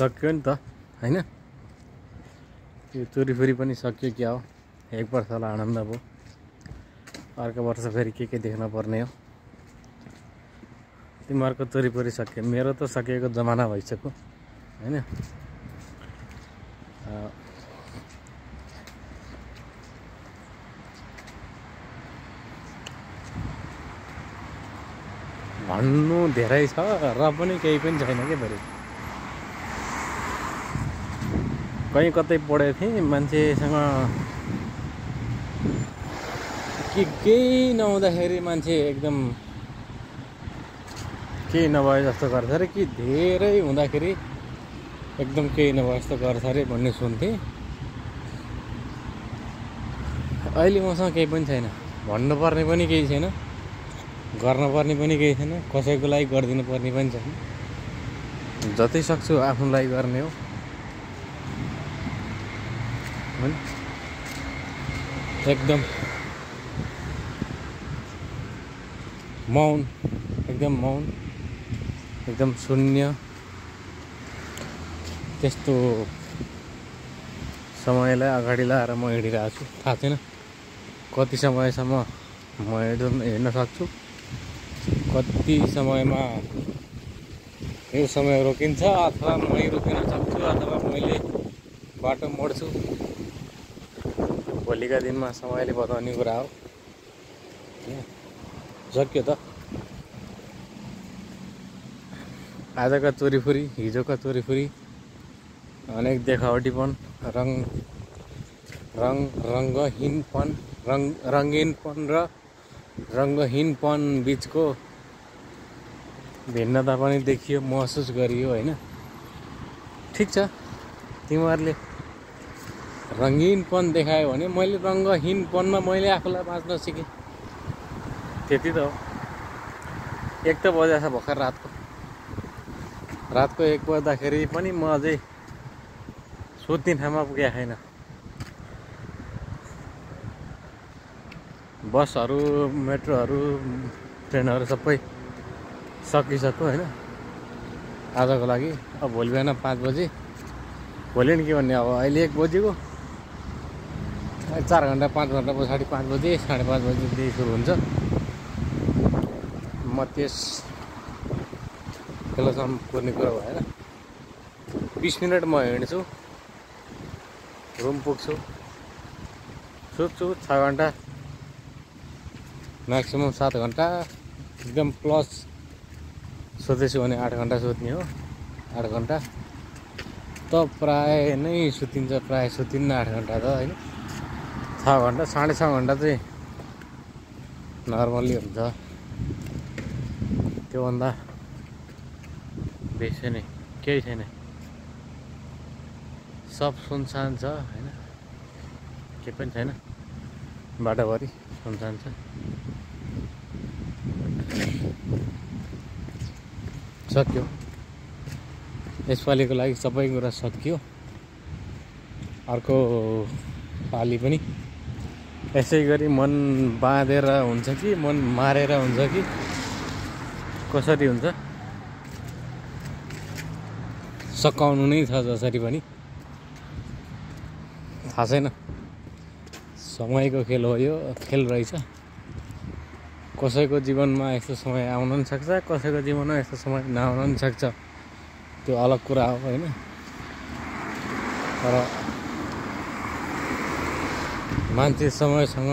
सक्यो नि त हैन। यो चोरीफोरी पनि सक्यो क्या हो। एक वर्षलाई आनन्द भयो, अर्को वर्ष फेरि के देख्न पर्ने हो। तिमीहरूको चोरीफोरी सक्यो, मेरो त सकिएको जमाना भइसक्यो हैन। भन्नु धेरै छ र पनि केही पनि छैन के बरु। कहीँ कतै पढेको थिएँ मान्छेसँग केही नहुँदाखेरि मान्छे एकदम केही नभए जस्तो गर्छ अरे, कि धेरै हुँदाखेरि एकदम केही नभए जस्तो गर्छ अरे भन्ने सुन्थेँ। अहिले मसँग केही पनि छैन, भन्नुपर्ने पनि केही छैन, गर्नुपर्ने पनि केही छैन, कसैको लागि गरिदिनु पर्ने पनि छैन। जति सक्छु आफ्नो लागि गर्ने हो। एकदम मौन, एकदम मौन, एकदम शून्य। त्यस्तो समयलाई अगाडि लाएर म हिँडिरहेको छु। थाहा छैन कति समयसम्म म हिँड्न सक्छु, कति समयमा यो समय रोकिन्छ, अथवा मै रोकिन सक्छु, अथवा मैले बाटो मोड्छु। भोलिका दिनमा समयले बताउने कुरा हो। सक्यो त। आजका चोरीफोरी, हिजोका चोरीफोरी, अनेक देखावटीपन, रङ्गीनपन र रङ्गहीनपन बिचको भिन्नता पनि देखियो, महसुस गरियो होइन। ठिक छ, तिमीहरूले रङ्गीनपन देखायो भने मैले रङ्गहीनपनमा मैले आफूलाई बाँच्न सिकेँ, त्यति त हो। 1 त बजेछ भर्खर रातको 1 बज्दाखेरि पनि म अझै सुत्ने ठाउँमा पुगेको छैन। बसहरू, मेट्रोहरू, ट्रेनहरू सबै सकिसक्यो होइन आजको लागि। अब भोलि बिहान 5 बजे, भोलि नि के भन्ने, अब अहिले 1 बजेको 4 घन्टा 5 घन्टा पछाडि 5 बजे 5:30 बजेदेखि सुरु हुन्छ। म त्यस बेलासम्म कुर्ने कुरा भएन। 20 मिनट म हिँड्छु, रुम पुग्छु, सुत्छु 6 घन्टा, म्याक्सिमम 7 घन्टा, एकदम प्लस सुतेछु भने 8 घन्टा सुत्ने हो। 8 घन्टा त प्राय नै सुतिन्छ, प्राय सुतिन्न 8 घन्टा त होइन। 6 घन्टा 6.5 घन्टा चाहिँ नर्मल्ली हुन्छ, त्योभन्दा बेसी नै केही छैन। सब सुनसान छ होइन, केही पनि छैन, बाटोभरि सुनसान छ। सक्यो, यसपालिको लागि सबै कुरा सकियो। अर्को पालि पनि यसै गरी मन बाँधेर हुन्छ कि मन मारेर हुन्छ कि कसरी हुन्छ, सकाउनु नै छ जसरी पनि, थाहा छैन। समयको खेल हो यो, खेल रहेछ। कसैको जीवनमा यस्तो समय आउन पनि सक्छ, कसैको जीवनमा यस्तो समय नआउन पनि सक्छ, त्यो अलग कुरा हो होइन। तर मान्छे समयसँग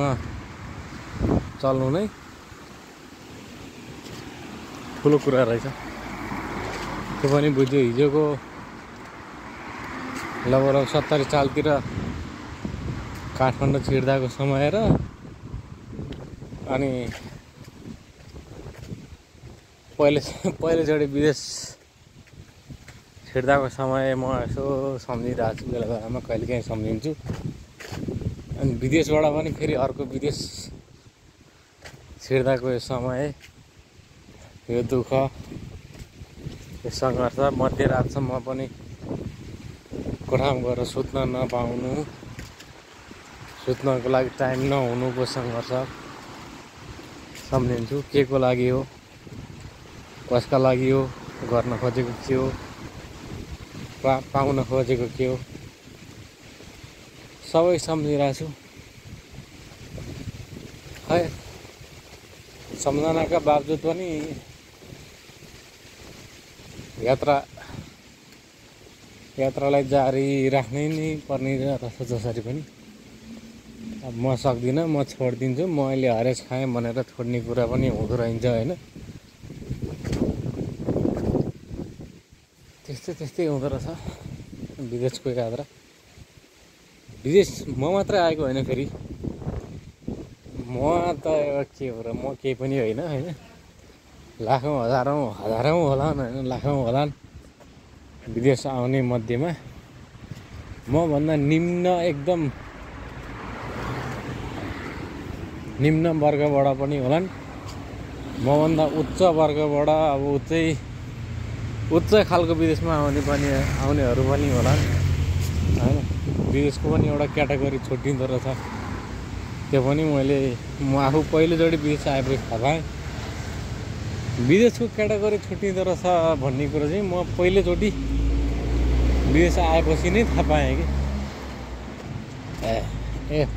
चल्नु नै ठुलो कुरा रहेछ। त्यो पनि बुझ्यो। हिजोको लगभग 70 सालतिर काठमाडौँ छिर्दाको समय र अनि पहिलोचोटि विदेश छिर्दाको समय म यसो सम्झिरहेको छु, बेला बेलामा कहिलेकाहीँ सम्झिन्छु। अनि विदेशबाट पनि फेरि अर्को विदेश छिर्दाको यो समय, यो दुःख, यो सङ्घर्ष, मध्यरातसम्म पनि कोठामा गएर सुत्न नपाउनु, सुत्नको लागि टाइम नहुनुको सङ्घर्ष सम्झिन्छु। के को लागि हो, कसका लागि हो, गर्न खोजेको के हो, पाउन खोजेको के हो सबै सम्झिरहेको छु। है सम्झनाका बावजुद पनि यात्रालाई जारी राख्नै नै पर्ने रहेछ जसरी पनि। अब म सक्दिनँ, म छोडिदिन्छु, म अहिले हरेस खाएँ भनेर छोड्ने कुरा पनि हुँदो रहन्छ होइन। त्यस्तै हुँदो रहेछ विदेशको यात्रा। विदेश म मात्रै आएको होइन, फेरि म त के हो र, म केही पनि होइन लाखौँ हजारौँ होलान् होइन, लाखौँ होलान् विदेश आउने मध्येमा मभन्दा एकदम निम्न वर्गबाट पनि होलान्, मभन्दा उच्च वर्गबाट अब उच्च खालको विदेशमा आउनेहरू पनि होलान् होइन। विदेशको पनि एउटा क्याटेगोरी छुट्टिँदो रहेछ। त्यो पनि म आफू पहिलोचोटि विदेश आएपछि थाहा पाएँ। विदेशको क्याटेगोरी छुट्टिँदो रहेछ भन्ने कुरो चाहिँ म पहिलोचोटि विदेश आएपछि नै थाहा पाएँ कि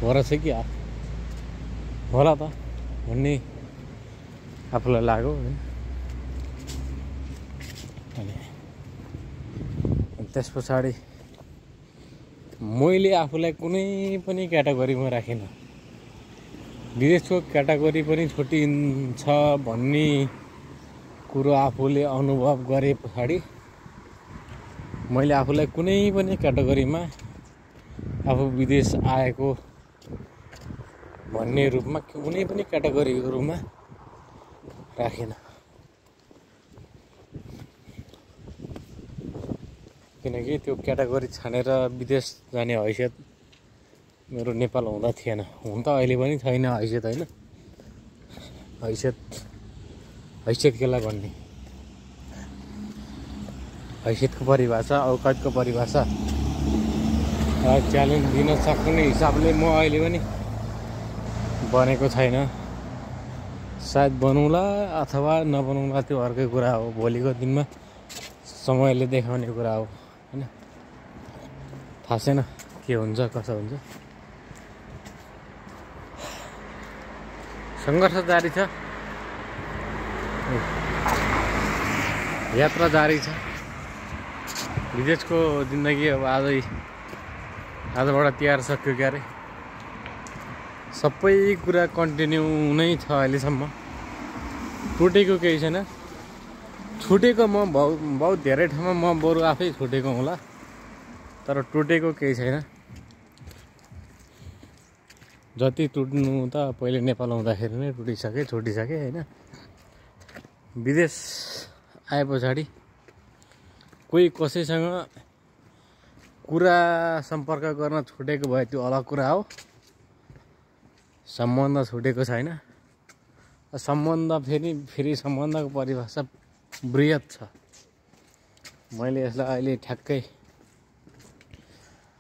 हो रहेछ कि होला त भन्ने आफूलाई लाग्यो होइन। अनि त्यस पछाडि मैले आफूलाई कुनै पनि क्याटेगोरीमा राखिनँ। विदेशको क्याटेगोरी पनि छुट्टिन्छ भन्ने कुरो आफूले अनुभव गरे पछाडि मैले आफूलाई कुनै पनि क्याटेगोरीमा आफू विदेश आएको भन्ने रूपमा कुनै पनि क्याटेगोरीहरूमा राखिनँ। किनकि त्यो क्याटेगोरी छानेर विदेश जाने हैसियत मेरो नेपाल हुँदा थिएन। हुन त अहिले पनि छैन हैसियत होइन। हैसियत केलाई भन्ने, हैसियतको परिभाषा, औकातको परिभाषा च्यालेन्ज दिन सक्ने हिसाबले म अहिले पनि बनेको छैन। सायद बनौँला अथवा नबनौँला त्यो अर्कै कुरा हो, भोलिको दिनमा समयले देखाउने कुरा हो होइन। थाहा छैन के हुन्छ कसो हुन्छ। सङ्घर्ष जारी छ, यात्रा जारी छ। विदेशको जिन्दगी अब आजबाट तिहार सक्यो क्यारे। सबै कुरा कन्टिन्यू नै छ अहिलेसम्म, टुटेको केही छैन। छुटेको म बहुत धेरै ठाउँमा म बरु आफै छुटेको होला, तर टुटेको केही छैन। जति टुट्नु त पहिले नेपाल आउँदाखेरि नै छुटिसके होइन। विदेश आए पछाडि कोही कसैसँग कुरा सम्पर्क गर्न छुटेको भए त्यो अलग कुरा हो। सम्बन्ध छुटेको छैन। सम्बन्ध फेरि सम्बन्धको परिभाषा बृहत छ। मैले यसलाई अहिले ठ्याक्कै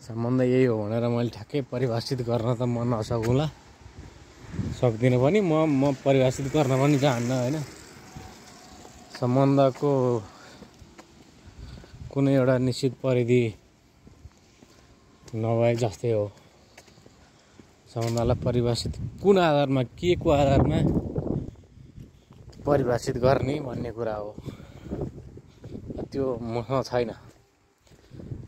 सम्बन्ध यही हो भनेर मैले ठ्याक्कै परिभाषित गर्न त म नसकुला, सक्दिनँ पनि। म परिभाषित गर्न पनि चाहन्न होइन। सम्बन्धको कुनै एउटा निश्चित परिधि नभए जस्तै हो। सम्बन्धलाई परिभाषित कुन आधारमा, के को आधारमा परिभाषित गर्ने भन्ने कुरा हो। त्यो मसँग छैन।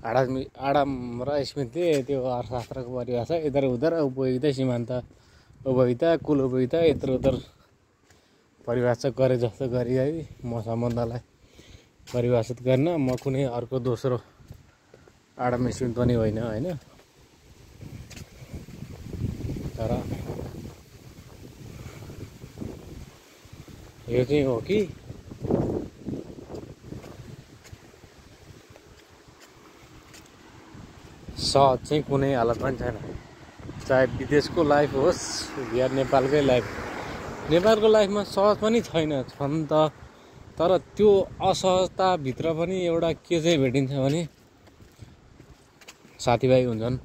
आडम र स्मृति त्यो अर्थशास्त्रको परिभाषा इधर उधर उपयोगिता, सीमान्त उपयोगिता, कुल उपयोगिता यत्र उत्र परिभाषा गरे जस्तो गरिरहे म सम्बन्धलाई परिभाषित गर्न म कुनै अर्को दोस्रो आडम स्मृति पनि होइन होइन। तर यो चाहिँ हो कि सहज चाहिँ कुनै हालतमा पनि छैन। चाहे विदेशको लाइफ होस् या नेपालकै लाइफ। नेपालको लाइफमा सहज पनि छन् त, तर त्यो असहजताभित्र पनि एउटा के चाहिँ भेटिन्छ भने साथीभाइ हुन्छन्।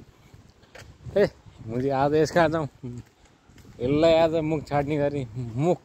मुझे आज यसका जाउँ, यसलाई आज मुख छाड्ने गरी मुख